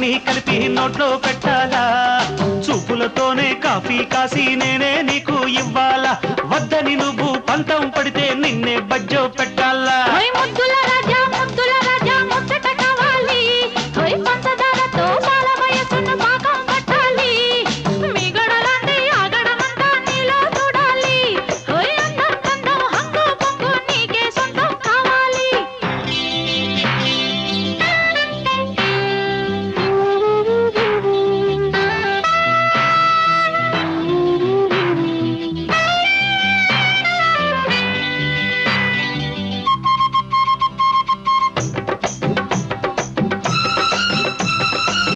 అన్నీ కలిపి నోట్లో పెట్టాలా చూపులతోనే కాఫీ కాసి నేనే నీకు ఇవ్వాలా వద్దని నువ్వు పంతం పడితే నిన్నే బజ్జో పెట్ట